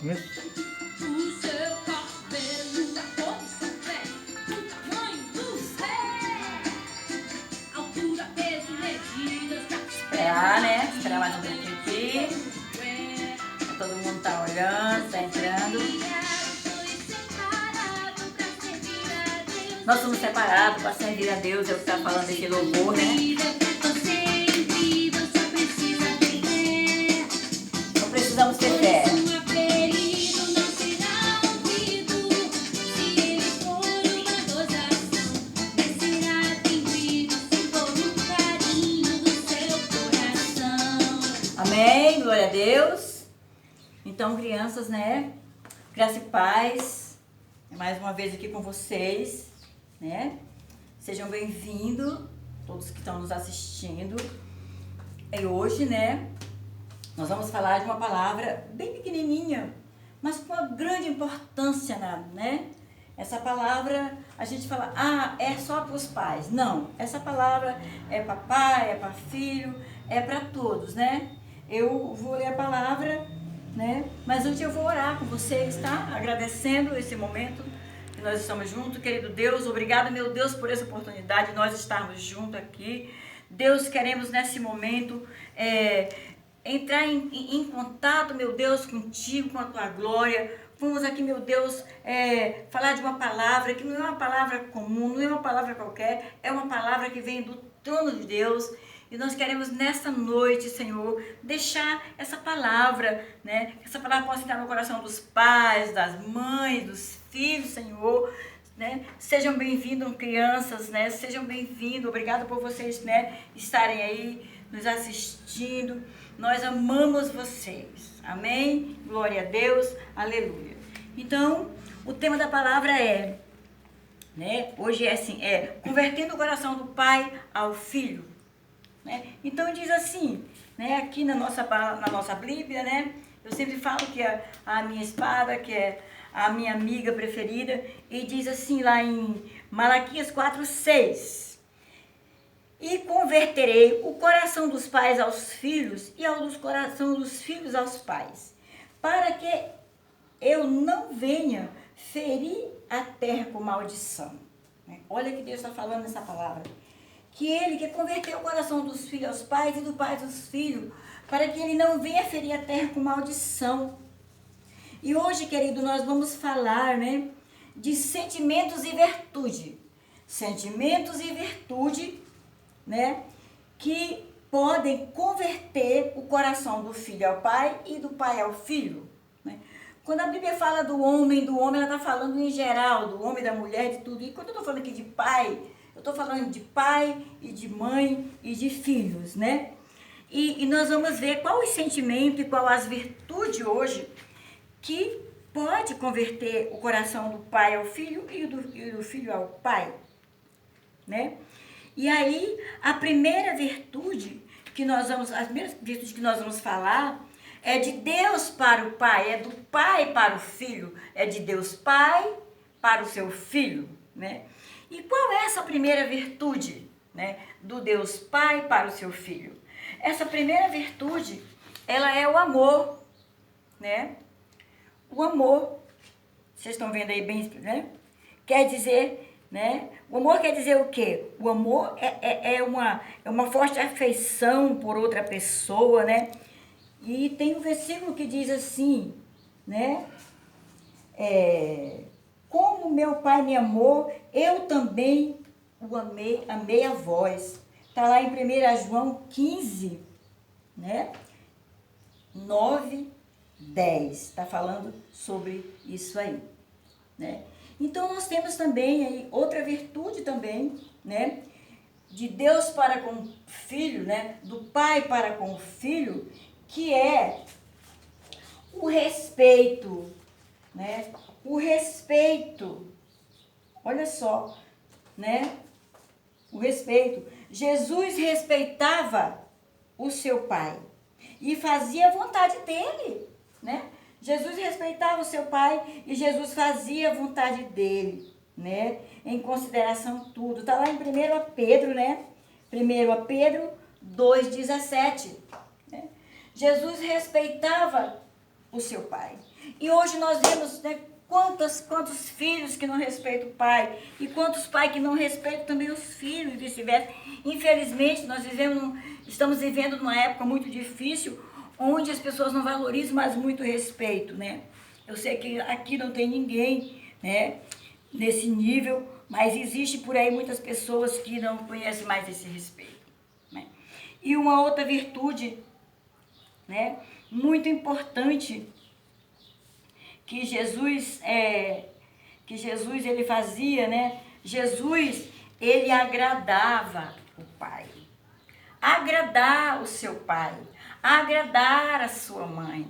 O seu cabelo da cor do seu pé, o tamanho do céu, altura, peso, medidas da Esperar, né? Esperar mais um pouquinho aqui. Todo mundo tá olhando, tá entrando. Nós somos separados para servir a Deus, é o que tá falando aqui louvor, né? Não precisamos ter fé. Amém, glória a Deus. Então, crianças, né? Graça e paz. Mais uma vez aqui com vocês, né? Sejam bem-vindos, todos que estão nos assistindo. E hoje, né? Nós vamos falar de uma palavra bem pequenininha, mas com uma grande importância, né? Essa palavra, a gente fala, é só para os pais. Não, essa palavra é para pai, é para filho, é para todos, né? Eu vou ler a palavra, né? Mas antes eu vou orar com vocês, tá? Agradecendo esse momento que nós estamos juntos. Querido Deus, obrigado, meu Deus, por essa oportunidade de nós estarmos juntos aqui. Deus, queremos nesse momento entrar em contato, meu Deus, contigo, com a tua glória. Vamos aqui, meu Deus, falar de uma palavra que não é uma palavra comum, não é uma palavra qualquer, é uma palavra que vem do trono de Deus. E nós queremos nessa noite, Senhor, deixar essa palavra, né? Que essa palavra possa entrar no coração dos pais, das mães, dos filhos, Senhor, né? Sejam bem-vindos, crianças, né? Sejam bem-vindos. Obrigado por vocês, né, estarem aí nos assistindo. Nós amamos vocês. Amém? Glória a Deus. Aleluia. Então, o tema da palavra né? Hoje é assim, convertendo o coração do pai ao filho. Né? Então diz assim, né, aqui na nossa Bíblia, né, eu sempre falo que a minha espada, que é a minha amiga preferida, e diz assim lá em Malaquias 4:6: e converterei o coração dos pais aos filhos e ao coração dos filhos aos pais, para que eu não venha ferir a terra com maldição. Olha que Deus está falando nessa palavra. Que ele quer converter o coração dos filhos aos pais e do pai dos filhos, para que ele não venha ferir a terra com maldição. E hoje, querido, nós vamos falar, né, de sentimentos e virtude. Sentimentos e virtude, né, que podem converter o coração do filho ao pai e do pai ao filho. Né? Quando a Bíblia fala do homem, ela está falando em geral, do homem, da mulher, de tudo. E quando eu estou falando aqui de pai, eu estou falando de pai e de mãe e de filhos, né? E nós vamos ver qual o sentimento e qual as virtudes hoje que pode converter o coração do pai ao filho e do filho ao pai, né? E aí, a primeira virtude as primeiras virtudes que nós vamos falar é de Deus para o pai, é do pai para o filho, é de Deus pai para o seu filho, né? E qual é essa primeira virtude, né, do Deus Pai para o seu filho? Essa primeira virtude, ela é o amor, né? O amor, vocês estão vendo aí bem, né? Quer dizer, né? O amor quer dizer o quê? O amor é uma forte afeição por outra pessoa, né? E tem um versículo que diz assim, né? Como meu pai me amou, eu também o amei a vós. Está lá em 1 João 15, né? 9, 10. Está falando sobre isso aí, né? Então nós temos também aí outra virtude também, né? De Deus para com o filho, né? Do pai para com o filho, que é o respeito, né? O respeito, olha só, né? O respeito. Jesus respeitava o seu pai e fazia a vontade dele, né? Jesus respeitava o seu pai e Jesus fazia a vontade dele, né? Em consideração tudo. Está lá em 1 Pedro, né? 1 Pedro 2,17. Né? Jesus respeitava o seu pai. E hoje nós vemos, né, quantos filhos que não respeitam o pai e quantos pais que não respeitam também os filhos e vice-versa. Infelizmente, estamos vivendo numa época muito difícil, onde as pessoas não valorizam mais muito o respeito, né? Eu sei que aqui não tem ninguém, né, nesse nível, mas existe por aí muitas pessoas que não conhecem mais esse respeito, né? E uma outra virtude, né, muito importante que Jesus ele fazia, né? Jesus, ele agradava o Pai. Agradar o seu pai, agradar a sua mãe,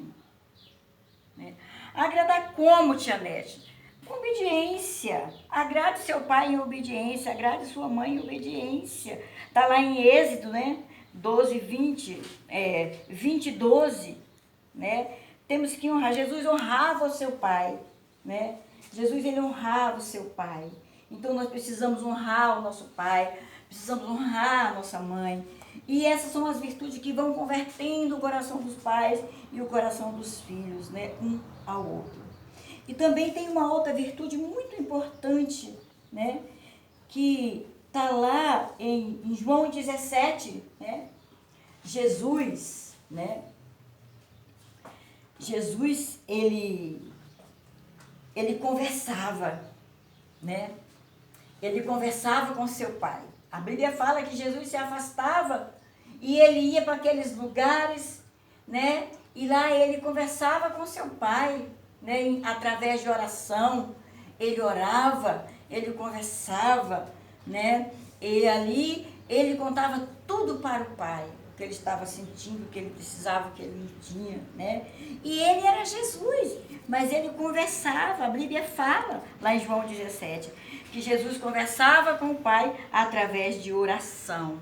né? Agradar como, tia Nete? Com obediência. Agrade seu pai em obediência, agrade sua mãe em obediência. Está lá em Êxodo, né? 20 e 12, né? Temos que honrar. Jesus honrava o seu pai, né? Jesus, ele honrava o seu pai. Então, nós precisamos honrar o nosso pai, precisamos honrar a nossa mãe. E essas são as virtudes que vão convertendo o coração dos pais e o coração dos filhos, né? Um ao outro. E também tem uma outra virtude muito importante, né? Que está lá em João 17, né? Jesus, né? Jesus, ele conversava, né? Ele conversava com seu pai. A Bíblia fala que Jesus se afastava e ele ia para aqueles lugares, né? E lá ele conversava com seu pai, né? Através de oração. Ele orava, ele conversava, né? E ali ele contava tudo para o pai, o que ele estava sentindo, o que ele precisava, o que ele não tinha, né? E ele era Jesus, mas ele conversava. A Bíblia fala lá em João 17, que Jesus conversava com o Pai através de oração.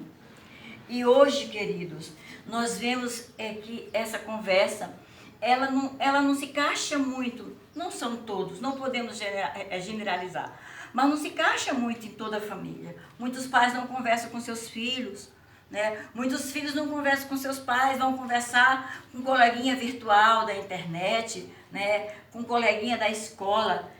E hoje, queridos, nós vemos que essa conversa, ela não se encaixa muito, não são todos, não podemos generalizar, mas não se encaixa muito em toda a família. Muitos pais não conversam com seus filhos, né? Muitos filhos não conversam com seus pais, vão conversar com um coleguinha virtual da internet, né? Com um coleguinha da escola.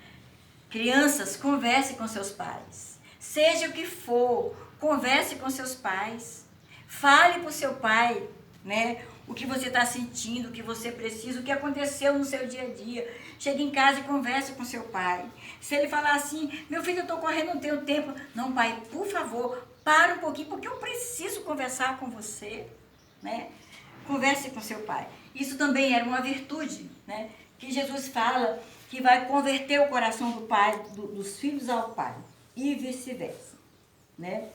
Crianças, converse com seus pais. Seja o que for, converse com seus pais. Fale para o seu pai, né? O que você está sentindo, o que você precisa, o que aconteceu no seu dia a dia. Chegue em casa e converse com seu pai. Se ele falar assim, meu filho, eu estou correndo, não tenho tempo. Não, pai, por favor, para um pouquinho, porque eu preciso conversar com você, né? Converse com seu pai. Isso também era uma virtude, né? Que Jesus fala que vai converter o coração do pai, dos filhos ao pai, e vice-versa, né?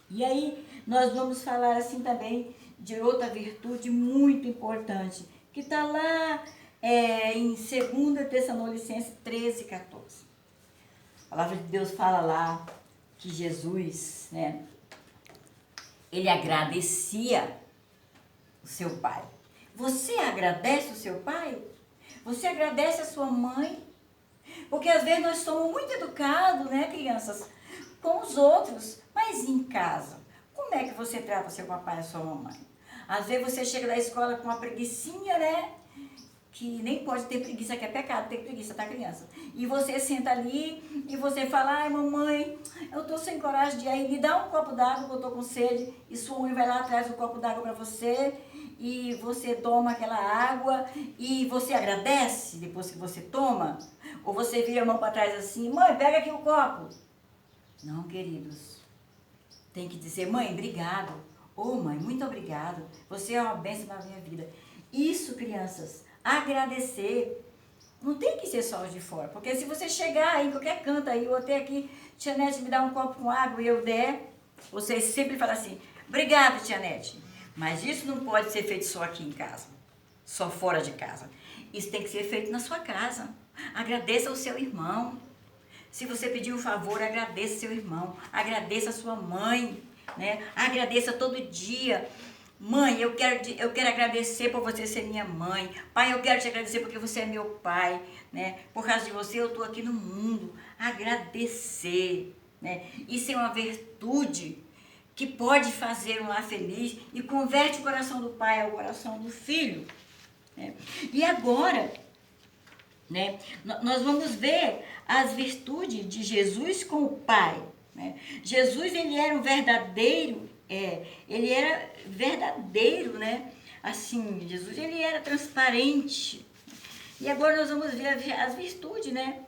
E aí nós vamos falar assim também de outra virtude muito importante, que está lá em 2 Tessalonicenses 13, 14. A palavra de Deus fala lá que Jesus, né, ele agradecia o seu pai. Você agradece o seu pai? Você agradece a sua mãe? Porque às vezes nós somos muito educados, né, crianças, com os outros, mas em casa, como é que você trata seu papai e a sua mamãe? Às vezes você chega da escola com uma preguicinha, né, que nem pode ter preguiça, que é pecado ter preguiça, tá, criança? E você senta ali e você fala, ai, mamãe, eu tô sem coragem de ir, me dá um copo d'água que eu tô com sede, e sua mãe vai lá, traz um copo d'água para você, e você toma aquela água, e você agradece depois que você toma? Ou você vira a mão para trás assim, mãe, pega aqui o copo. Não, queridos, tem que dizer, mãe, obrigado. Ô, mãe, muito obrigado, você é uma bênção na minha vida. Isso, crianças, agradecer. Não tem que ser só os de fora, porque se você chegar aí em qualquer canto aí, ou até aqui, tia Nete me dá um copo com água e eu der, vocês sempre falam assim, obrigado, tia Nete. Mas isso não pode ser feito só aqui em casa, só fora de casa. Isso tem que ser feito na sua casa. Agradeça ao seu irmão. Se você pedir um favor, agradeça seu irmão, agradeça a sua mãe, né? Agradeça todo dia. Mãe, eu quero agradecer por você ser minha mãe. Pai, eu quero te agradecer porque você é meu pai, né? Por causa de você eu estou aqui no mundo. Agradecer, né? Isso é uma virtude que pode fazer um lar feliz e converte o coração do pai ao coração do filho, né? E agora, né, nós vamos ver as virtudes de Jesus com o Pai. Né? Jesus, ele era um verdadeiro, né? Assim, Jesus, ele era transparente. E agora nós vamos ver as virtudes, né?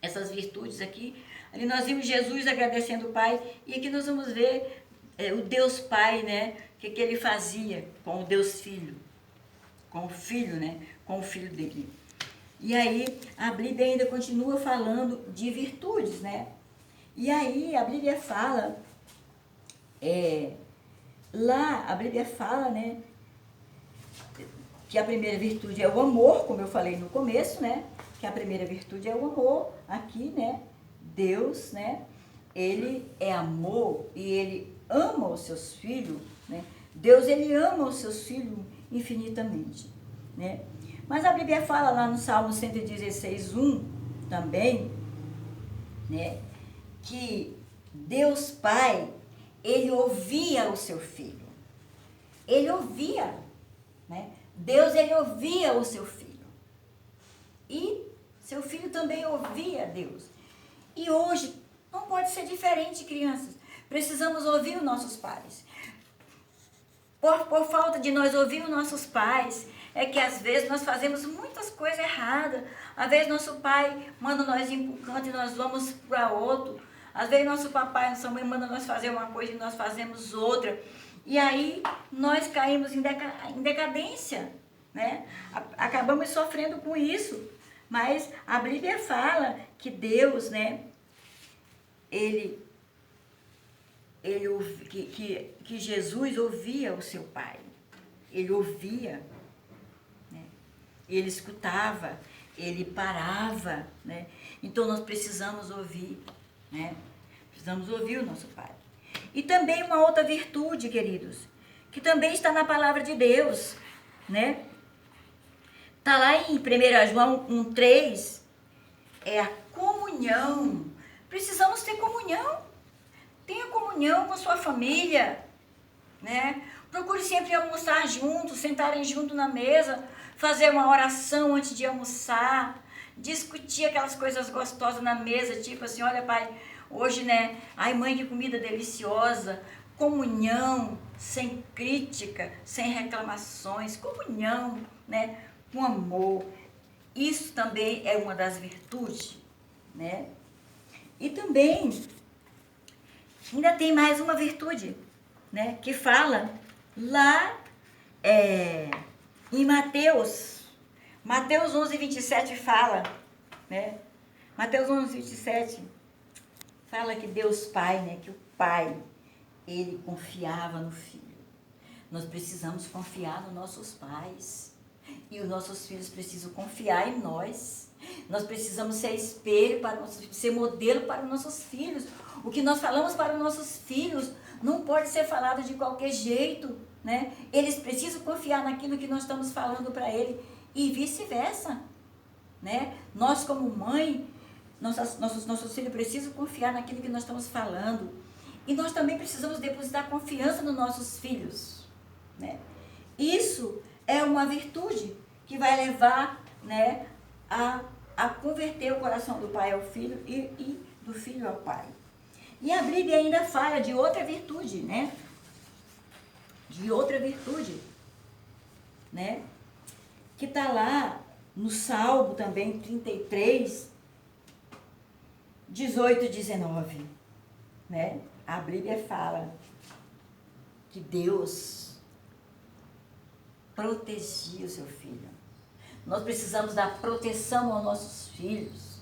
Essas virtudes aqui. Ali nós vimos Jesus agradecendo o Pai. E aqui nós vamos ver o Deus Pai, né? O que ele fazia com o Deus Filho. Com o Filho, né? Com o Filho dele. E aí, a Bíblia ainda continua falando de virtudes, né? E aí, a Bíblia fala, a Bíblia fala, né? Que a primeira virtude é o amor, como eu falei no começo, né? Que a primeira virtude é o amor, aqui, né? Deus, né? Ele é amor e ele ama os seus filhos, né? Deus, ele ama os seus filhos infinitamente, né? Mas a Bíblia fala lá no Salmo 116:1 também, né? Que Deus Pai, ele ouvia o seu filho. Ele ouvia, né? Deus, ele ouvia o seu filho. E seu filho também ouvia Deus. E hoje não pode ser diferente, crianças. Precisamos ouvir os nossos pais. Por falta de nós ouvir os nossos pais, é que às vezes nós fazemos muitas coisas erradas. Às vezes nosso pai manda nós ir para um canto e nós vamos para outro. Às vezes nosso papai e nossa mãe mandam nós fazer uma coisa e nós fazemos outra. E aí nós caímos em decadência, né? Acabamos sofrendo com isso. Mas a Bíblia fala que Deus, né? Que Jesus ouvia o seu Pai. Ele ouvia, né? Ele escutava, ele parava, né? Então nós precisamos ouvir, né? Precisamos ouvir o nosso Pai. E também uma outra virtude, queridos, que também está na palavra de Deus, né? Está lá em 1 João 1,3, é a comunhão. Precisamos ter comunhão. Tenha comunhão com sua família, né? Procure sempre almoçar juntos, sentarem junto na mesa, fazer uma oração antes de almoçar, discutir aquelas coisas gostosas na mesa, tipo assim, olha pai, hoje, né? Ai mãe, que comida deliciosa. Comunhão, sem crítica, sem reclamações, comunhão, né? Com amor. Isso também é uma das virtudes, né? E também ainda tem mais uma virtude, né? Que fala lá em Mateus 11:27 fala, né? Mateus 11:27 fala que Deus Pai, né? Que o Pai, ele confiava no Filho. Nós precisamos confiar nos nossos pais. E os nossos filhos precisam confiar em nós. Nós precisamos ser espelho para nossos filhos, ser modelo para os nossos filhos. O que nós falamos para os nossos filhos não pode ser falado de qualquer jeito, né? Eles precisam confiar naquilo que nós estamos falando para eles e vice-versa, né? Nós como mãe, nossos filhos precisam confiar naquilo que nós estamos falando. E nós também precisamos depositar confiança nos nossos filhos, né? Isso é uma virtude que vai levar, né, a converter o coração do pai ao filho e do filho ao pai. E a Bíblia ainda fala de outra virtude, né? De outra virtude, né? Que está lá no Salmo também 33, 18 e 19, né? A Bíblia fala que Deus protegia o seu filho. Nós precisamos dar proteção aos nossos filhos,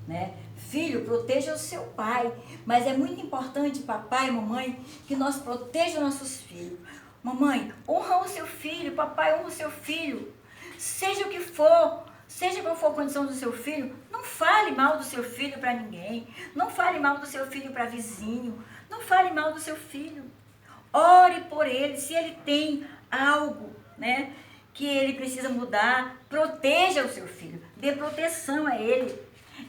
né? Filho, proteja o seu pai. Mas é muito importante, papai e mamãe, que nós protejamos nossos filhos. Mamãe, honra o seu filho. Papai, honra o seu filho. Seja o que for, seja qual for a condição do seu filho, não fale mal do seu filho para ninguém. Não fale mal do seu filho para vizinho. Não fale mal do seu filho. Ore por ele. Se ele tem algo, né, que ele precisa mudar, proteja o seu filho, dê proteção a ele.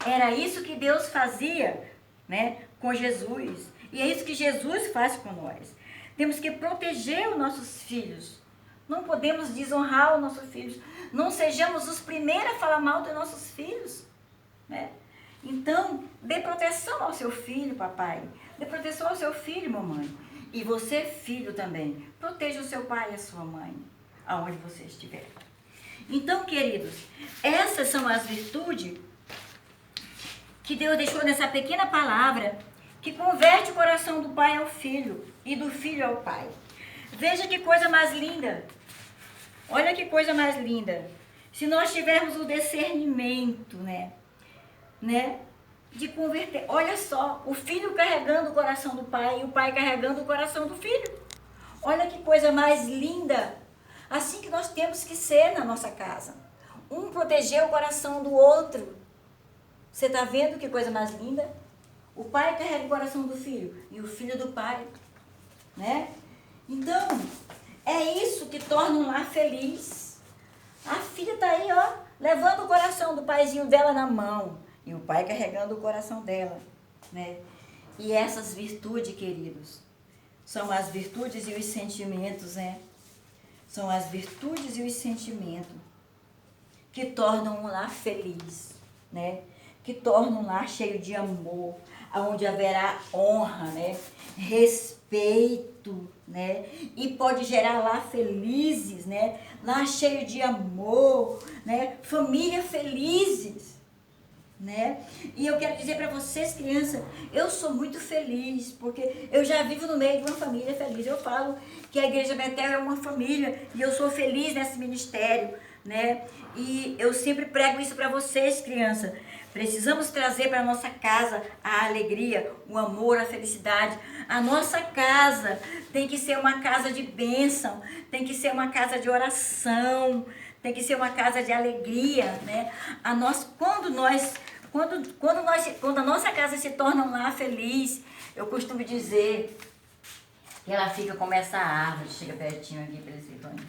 Era isso que Deus fazia, né, com Jesus, e é isso que Jesus faz com nós. Temos que proteger os nossos filhos Não podemos desonrar os nossos filhos. Não sejamos os primeiros a falar mal dos nossos filhos, né? Então, dê proteção ao seu filho, papai. Dê proteção ao seu filho, mamãe. E você, filho também. Proteja o seu pai e a sua mãe, aonde você estiver. Então, queridos, essas são as virtudes que Deus deixou nessa pequena palavra que converte o coração do pai ao filho e do filho ao pai. Veja que coisa mais linda. Olha que coisa mais linda. Se nós tivermos o discernimento, né? De converter. Olha só, o filho carregando o coração do pai e o pai carregando o coração do filho. Olha que coisa mais linda. Assim que nós temos que ser na nossa casa. Um proteger o coração do outro. Você está vendo que coisa mais linda? O pai carrega o coração do filho e o filho do pai, né? Então, é isso que torna um lar feliz. A filha está aí, ó, levando o coração do paizinho dela na mão e o pai carregando o coração dela, né? E essas virtudes, queridos, são as virtudes e os sentimentos, né? São as virtudes e os sentimentos que tornam um lar feliz, né? Que tornam um lar cheio de amor, onde haverá honra, né? Respeito, né? E pode gerar lar felizes, né? Lar cheio de amor, né? Família felizes, né? E eu quero dizer para vocês, crianças, eu sou muito feliz, porque eu já vivo no meio de uma família feliz. Eu falo que a Igreja Betel é uma família e eu sou feliz nesse ministério, né? E eu sempre prego isso para vocês, crianças. Precisamos trazer para a nossa casa a alegria, o amor, a felicidade. A nossa casa tem que ser uma casa de bênção, tem que ser uma casa de oração, tem que ser uma casa de alegria, né? Quando a nossa casa se torna um lar feliz, eu costumo dizer que ela fica como essa árvore. Chega pertinho aqui para esse banho.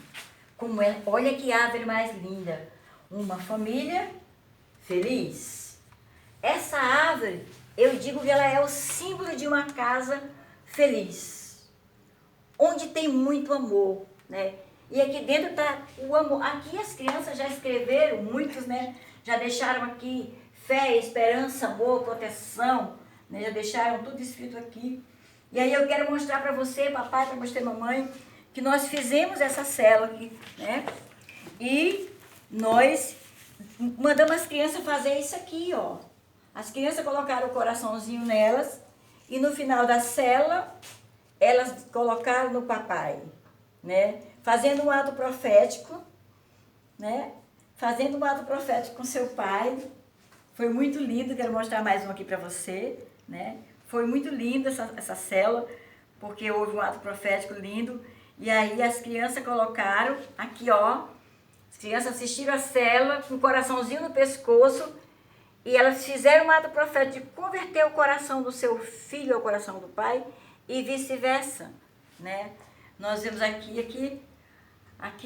Como é, olha que árvore mais linda. Uma família feliz. Essa árvore, eu digo que ela é o símbolo de uma casa feliz, onde tem muito amor, né? E aqui dentro está o amor. Aqui as crianças já escreveram, muitos, né? Já deixaram aqui fé, esperança, amor, proteção, né? Já deixaram tudo escrito aqui. E aí eu quero mostrar para você, papai, para mostrar mamãe, que nós fizemos essa célula aqui, né? E nós mandamos as crianças fazer isso aqui, ó. As crianças colocaram o coraçãozinho nelas e no final da célula elas colocaram no papai, né? Fazendo um ato profético, né? Fazendo um ato profético com seu pai. Foi muito lindo, quero mostrar mais um aqui para você, né? Foi muito lindo essa célula, porque houve um ato profético lindo. E aí as crianças colocaram aqui, ó. As crianças assistiram a célula com o coraçãozinho no pescoço. E elas fizeram um ato profético de converter o coração do seu filho ao coração do pai e vice-versa, né? Nós vemos aqui,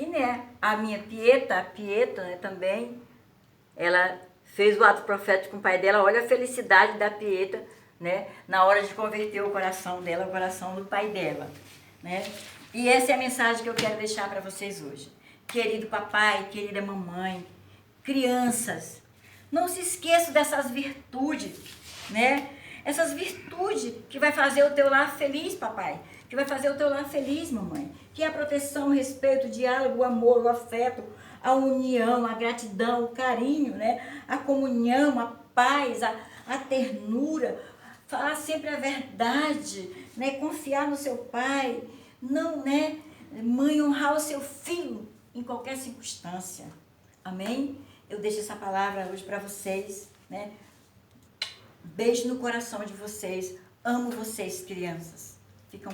né? A minha Pieta, né, também, ela fez o ato profético com o pai dela. Olha a felicidade da Pieta, né? Na hora de converter o coração dela ao coração do pai dela, né? E essa é a mensagem que eu quero deixar para vocês hoje. Querido papai, querida mamãe, crianças, não se esqueça dessas virtudes, né? Essas virtudes que vai fazer o teu lar feliz, papai. Que vai fazer o teu lar feliz, mamãe. Que é a proteção, o respeito, o diálogo, o amor, o afeto, a união, a gratidão, o carinho, né? A comunhão, a paz, a ternura. Falar sempre a verdade, né? Confiar no seu pai. Não, né? Mãe, honrar o seu filho em qualquer circunstância. Amém? Eu deixo essa palavra hoje para vocês, né? Beijo no coração de vocês. Amo vocês, crianças. Ficam